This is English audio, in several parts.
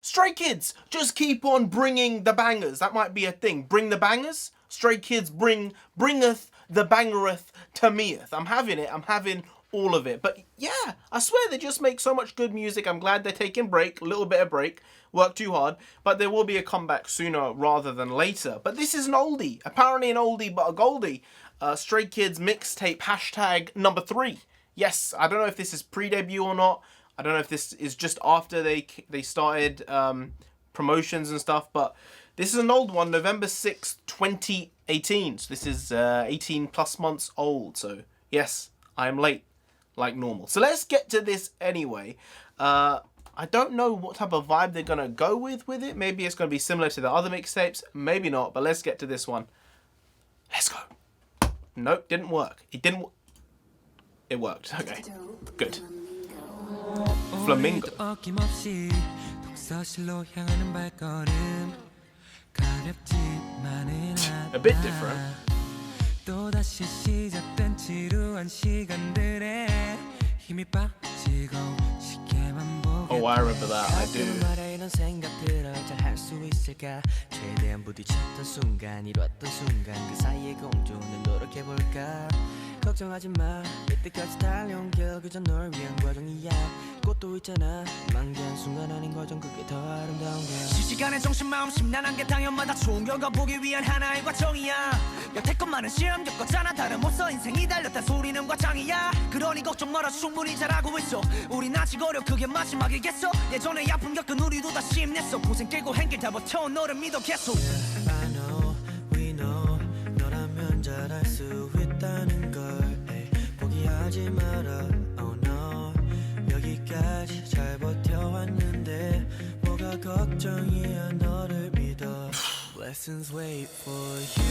Stray Kids just keep on bringing the bangers. That might be a thing. Bring the bangers. Stray Kids bringeth the bangereth to meeth. I'm having it. I'm having all of it. But yeah, I swear they just make so much good music. I'm glad they're taking break, a little bit of break. Work too hard, but there will be a comeback sooner rather than later. But this is an oldie. Apparently an oldie, but a goldie. Stray Kids mixtape hashtag number 3. Yes, I don't know if this is pre-debut or not. I don't know if this is just after they started promotions and stuff, but this is an old one, November 6th, 2018. So this is 18 plus months old. So yes, I am late, like normal. So let's get to this anyway. I don't know what type of vibe they're going to go with it. Maybe it's going to be similar to the other mixtapes. Maybe not, but let's get to this one. Let's go. Nope, didn't work. It worked. Okay, good. Flamingo. A bit different. Oh, I remember that. I do. 걱정하지 마 이때까지 달려온 길 그저 널 위한 과정이야 꽃도 있잖아 만개한 순간 아닌 과정 그게 더 아름다운 게 실시간의 정신 마음 심란한 게 당연마다 좋은 결과 보기 위한 하나의 과정이야 여태껏 많은 시험 겪었잖아 다른 못써 인생이 달렸다 소리는 과장이야 그러니 걱정 마라 충분히 잘하고 있어 우린 아직 어려 그게 마지막이겠어 예전에 아픔 겪은 우리도 다시 힘냈어 고생 깨고 행길 다 버텨 너를 믿어 계속 yeah, I know, we know 너라면 잘할 수 있다는 걸 포기하지 마라 oh no 여기까지 잘 버텨왔는데 뭐가 걱정이야 너를 믿어 Blessings wait for you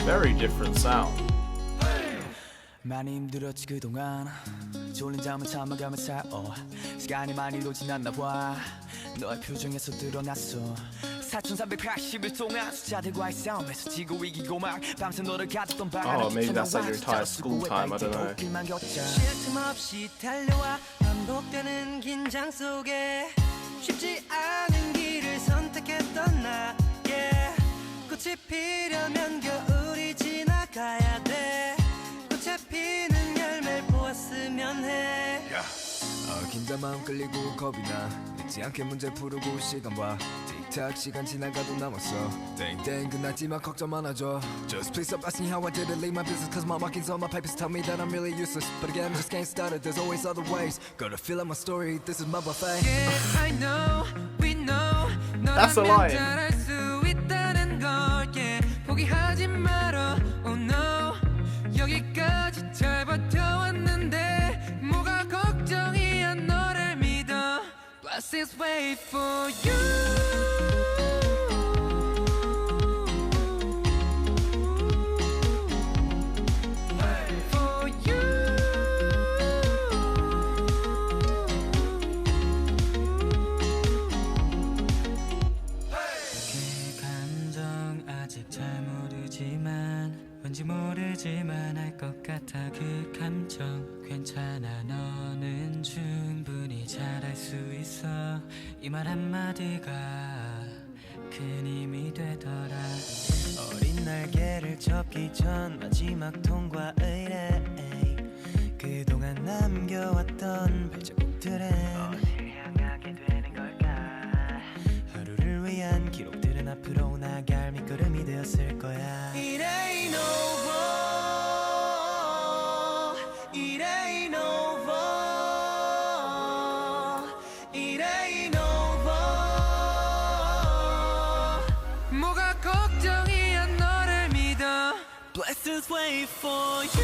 Very different sound. 많이 힘들었지 그동안 졸린 잠을 참아가며 살아 시간이 많이도 지났나 봐 너의 표정에서 드러났어 4380일 동안 숫자들과의 싸움에서 지고 이기고 막 밤새 너를 가졌던 Oh, maybe that's like your entire school time, I don't know. 쉴 틈 없이 달려와 반복되는 긴장 속에 쉽지 않은 길을 선택했던 나 yeah. 꽃이 피려면 겨울이 지나가야 돼 꽃에 피는 열매를 보았으면 해 긴장 마음 끌리고 겁이 나 늦지 않게 문제 풀고 시간 봐 틱탁 시간 지나가도 남았어 땡땡 끝났지만 걱정 많아져 Just please stop asking how I did it leave my business cause my markings on my papers tell me that I'm really useless But again just getting started there's always other ways Gotta fill out my story this is my buffet Yeah I know we know That's a line. 포기하지 말어 oh no 여기까지 잘 버텨왔는데 뭐가 걱정이야 너를 믿어 Blessings wait for you For you 그 감정 아직 잘 모르지만 왠지 모르지만 알 것 같아 그 감정 괜찮아 너는 충분히 잘할 수 있어 이 말 한마디가 큰 힘이 되더라 어린 날개를 접기 전 마지막 통과 의뢰 그동안 남겨왔던 발자국들은 어디를 향하게 되는 걸까 하루를 위한 기록들은 앞으로 나갈 밑거름이 되었을 거야 It ain't over It ain't over It ain't over 뭐가 걱정이야 너를 믿어 Blessings wait for you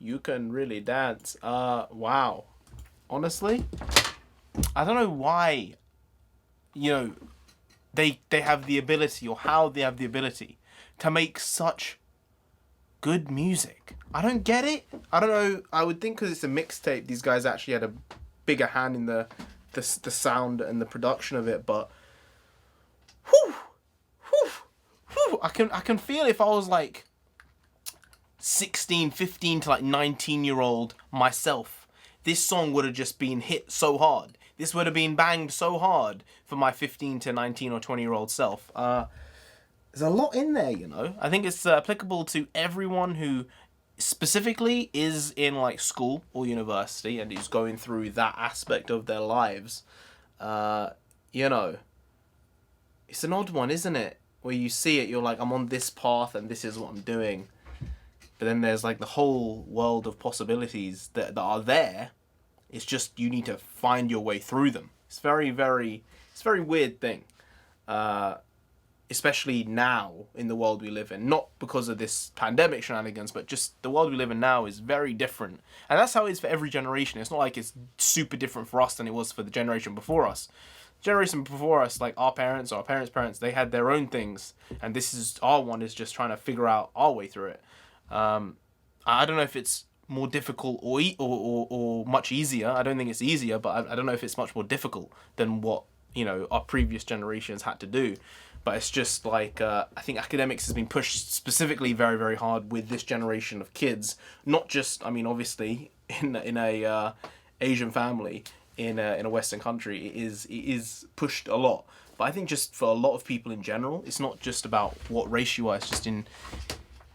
You can really dance. Wow. Honestly, I don't know why, you know, they have the ability, or how they have the ability to make such good music. I don't get it. I don't know. I would think because it's a mixtape, these guys actually had a bigger hand in the sound and the production of it. But I can feel if I was like 16, 15 to like 19-year-old myself, this song would have just been hit so hard. This would have been banged so hard for my 15 to 19 or 20-year-old self. There's a lot in there, you know. I think it's applicable to everyone who specifically is in like school or university and is going through that aspect of their lives. You know, it's an odd one, isn't it? Where you see it, you're like, I'm on this path and this is what I'm doing. But then there's like the whole world of possibilities that are there. It's just you need to find your way through them. It's a very weird thing. Especially now in the world we live in. Not because of this pandemic shenanigans, but just the world we live in now is very different. And that's how it is for every generation. It's not like it's super different for us than it was for the generation before us. Generation before us, like our parents or our parents' parents, they had their own things. And this is, our one is just trying to figure out our way through it. I don't know if it's more difficult or much easier. I don't think it's easier, but I don't know if it's much more difficult than what, you know, our previous generations had to do. But it's just like, I think academics has been pushed specifically very, very hard with this generation of kids. Not just, I mean, obviously, in a Asian family, in a Western country, it is pushed a lot. But I think just for a lot of people in general, it's not just about what race you are, it's just in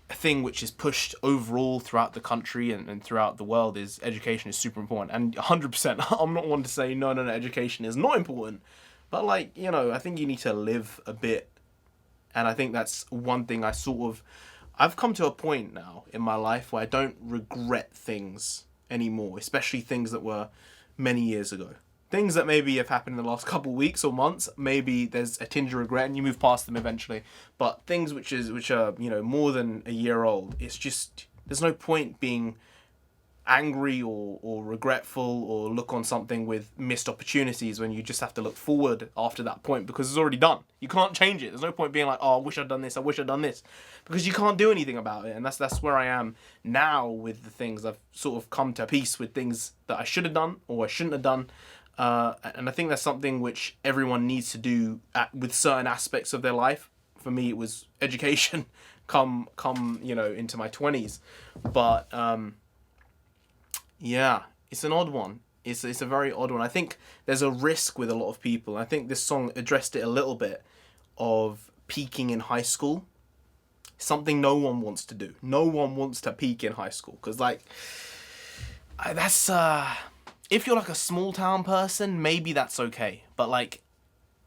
a thing which is pushed overall throughout the country and throughout the world is education is super important. And 100%, I'm not one to say, no, education is not important. But, like, you know, I think you need to live a bit. And I think that's one thing I've come to a point now in my life where I don't regret things anymore, especially things that were many years ago. Things that maybe have happened in the last couple of weeks or months, maybe there's a tinge of regret and you move past them eventually. But things which are, you know, more than a year old, it's just, there's no point being angry or regretful or look on something with missed opportunities when you just have to look forward after that point because it's already done. You can't change it. There's no point being like, oh, I wish I'd done this, because you can't do anything about it. And that's where I am now with the things. I've sort of come to peace with things that I should have done or I shouldn't have done. And I think that's something which everyone needs to do with certain aspects of their life. For me, it was education come you know, into my 20s. But yeah, it's an odd one. It's a very odd one. I think there's a risk with a lot of people. I think this song addressed it a little bit of peaking in high school. Something no one wants to do. No one wants to peak in high school. Because, like, that's... if you're, like, a small town person, maybe that's okay. But, like,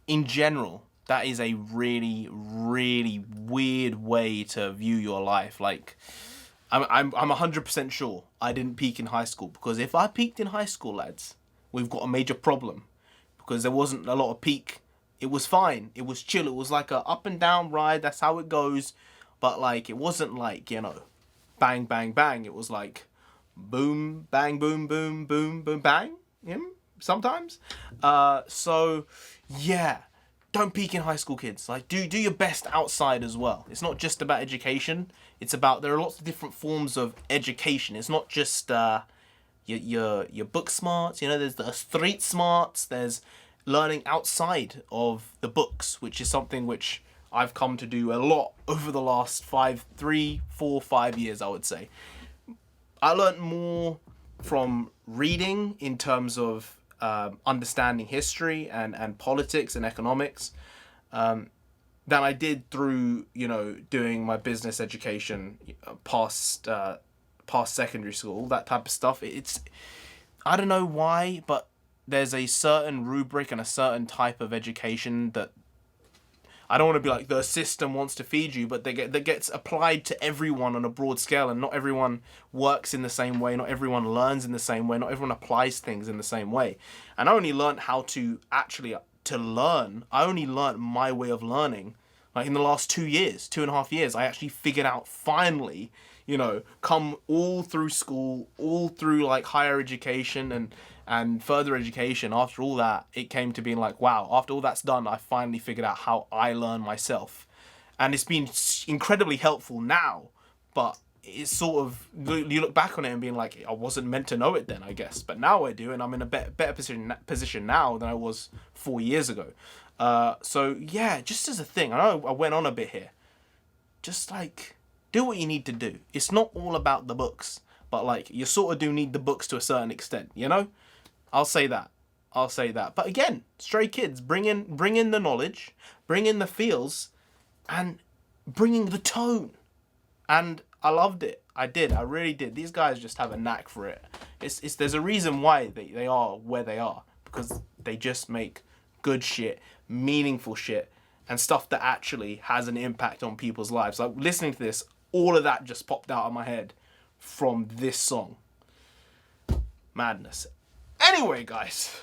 in general, that is a really, really weird way to view your life. Like... I'm 100% sure I didn't peak in high school, because if I peaked in high school, lads, we've got a major problem, because there wasn't a lot of peak. It was fine. It was chill. It was like a up and down ride. That's how it goes. But, like, it wasn't like, you know, bang, bang, bang. It was like boom, bang, boom, boom, boom, boom, bang. You know, sometimes. So, yeah. Don't peak in high school, kids. Like, do your best outside as well. It's not just about education. It's about, there are lots of different forms of education. It's not just your book smarts. You know, there's the street smarts. There's learning outside of the books, which is something which I've come to do a lot over the last 3, 4, 5 years, I would say. I learned more from reading in terms of understanding history and politics and economics than I did through, you know, doing my business education past secondary school, that type of stuff. It's, I don't know why, but there's a certain rubric and a certain type of education that I don't want to be like the system wants to feed you, but that gets applied to everyone on a broad scale, and not everyone works in the same way, not everyone learns in the same way, not everyone applies things in the same way. And I only learned how to actually learn. I only learned my way of learning like in the last 2 years, 2.5 years. I actually figured out finally you know, come all through school, all through like higher education and further education. After all that, it came to being like, wow, after all that's done, I finally figured out how I learn myself. And it's been incredibly helpful now, but it's sort of, you look back on it and being like, I wasn't meant to know it then, I guess. But now I do, and I'm in a better position now than I was 4 years ago. So yeah, just as a thing, I know I went on a bit here. Just like, do what you need to do. It's not all about the books, but like, you sort of do need the books to a certain extent, you know? I'll say that. But again, Stray Kids, bring in the knowledge, bring in the feels, and bringing the tone. And I loved it. I really did. These guys just have a knack for it. There's a reason why they are where they are, because they just make good shit, meaningful shit, and stuff that actually has an impact on people's lives. Like, listening to this, all of that just popped out of my head from this song. Madness. Anyway, guys,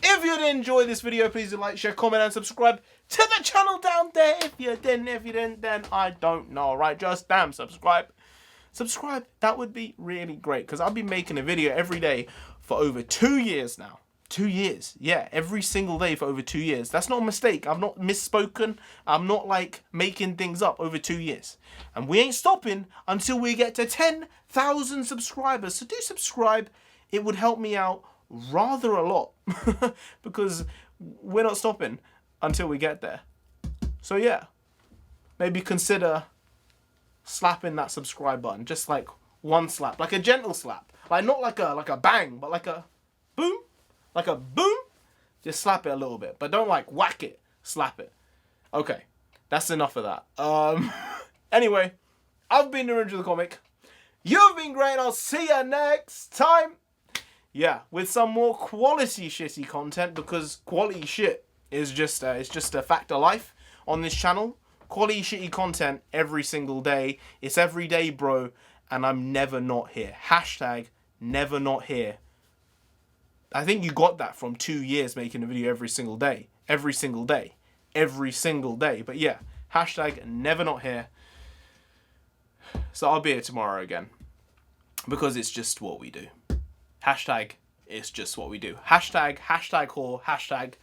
if you did enjoy this video, please do like, share, comment, and subscribe to the channel down there. If you didn't, then I don't know, right? Just damn subscribe. That would be really great, because I've been making a video every day for over 2 years now. 2 years, yeah, every single day for over 2 years. That's not a mistake. I've not misspoken. I'm not like making things up. Over 2 years, and we ain't stopping until we get to 10,000 subscribers. So do subscribe. It would help me out rather a lot because we're not stopping until we get there. So yeah, maybe consider slapping that subscribe button, just like one slap, like a gentle slap, like not like a bang, but like a boom. Like a boom, just slap it a little bit. But don't like whack it, slap it. Okay, that's enough of that. Anyway, I've been NarendraTheComic. You've been great, I'll see you next time. Yeah, with some more quality shitty content, because quality shit is just it's just a fact of life on this channel. Quality shitty content every single day. It's every day, bro, and I'm never not here. Hashtag never not here. I think you got that from 2 years making a video every single day. Every single day. But yeah, hashtag never not here. So I'll be here tomorrow again, because it's just what we do. Hashtag it's just what we do. Hashtag whore, hashtag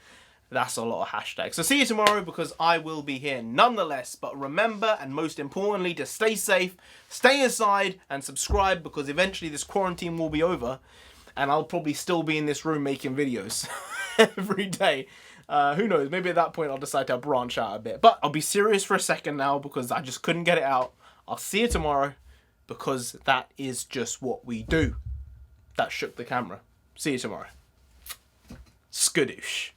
that's a lot of hashtags. So see you tomorrow, because I will be here nonetheless. But remember, and most importantly, to stay safe, stay inside, and subscribe, because eventually this quarantine will be over. And I'll probably still be in this room making videos every day. Who knows? Maybe at that point I'll decide to branch out a bit. But I'll be serious for a second now, because I just couldn't get it out. I'll see you tomorrow, because that is just what we do. That shook the camera. See you tomorrow. Skadoosh.